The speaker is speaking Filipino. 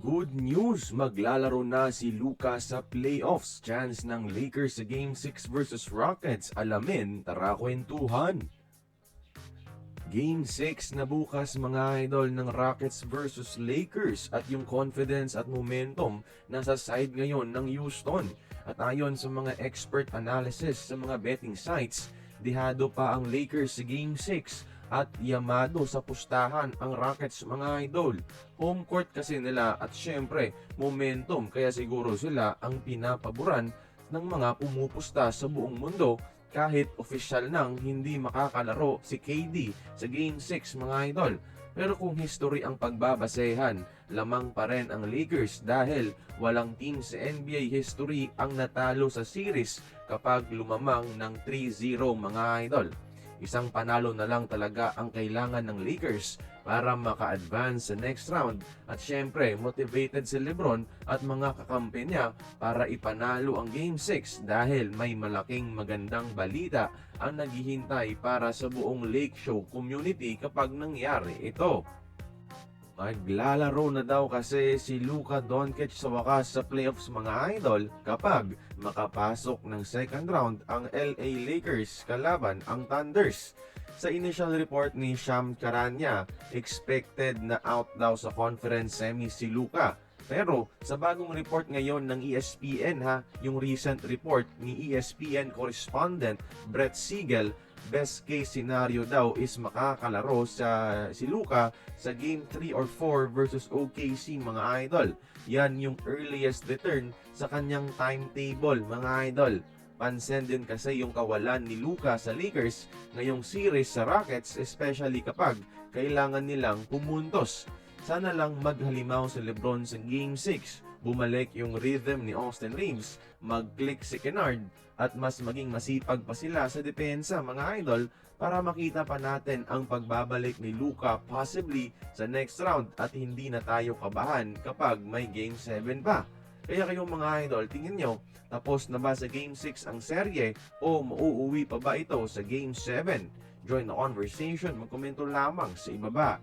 Good news! Maglalaro na si Luka sa playoffs. Chance ng Lakers sa Game 6 versus Rockets. Alamin, tara kwentuhan! Game 6 na bukas mga idol ng Rockets versus Lakers at yung confidence at momentum nasa side ngayon ng Houston. At ayon sa mga expert analysis sa mga betting sites, dihado pa ang Lakers sa Game 6 at yamado sa pustahan ang Rockets mga idol. Home court kasi nila at syempre momentum, kaya siguro sila ang pinapaboran ng mga pumupusta sa buong mundo kahit opisyal nang hindi makakalaro si KD sa Game 6 mga idol. Pero kung history ang pagbabasehan, lamang pa rin ang Lakers dahil walang team sa NBA history ang natalo sa series kapag lumamang ng 3-0 mga idol. Isang panalo na lang talaga ang kailangan ng Lakers para maka-advance sa next round at syempre motivated si LeBron at mga kakampi niya para ipanalo ang Game 6 dahil may malaking magandang balita ang naghihintay para sa buong Lake Show community kapag nangyari ito. Maglalaro na daw kasi si Luka Doncic sa wakas sa playoffs mga idol kapag makapasok ng second round ang LA Lakers kalaban ang Thunders. Sa initial report ni Sham Charania, expected na out daw sa conference semi si Luka. Pero sa bagong report ngayon ng ESPN yung recent report ni ESPN correspondent Brett Siegel, best case scenario daw is makakalaro si Luka sa Game 3 or 4 versus OKC mga idol. Yan yung earliest return sa kanyang timetable mga idol. Pansin din kasi yung kawalan ni Luka sa Lakers ngayong series sa Rockets, especially kapag kailangan nilang pumuntos. Sana lang maghalimaw si LeBron sa Game 6, bumalik yung rhythm ni Austin Reeves, mag-click si Kennard, at mas maging masipag pa sila sa depensa mga idol para makita pa natin ang pagbabalik ni Luka possibly sa next round at hindi na tayo kabahan kapag may Game 7 pa. Kaya kayong mga idol, tingin nyo, tapos na ba sa Game 6 ang serye o mauuwi pa ba ito sa Game 7? Join the conversation, magkomento lamang sa ibaba.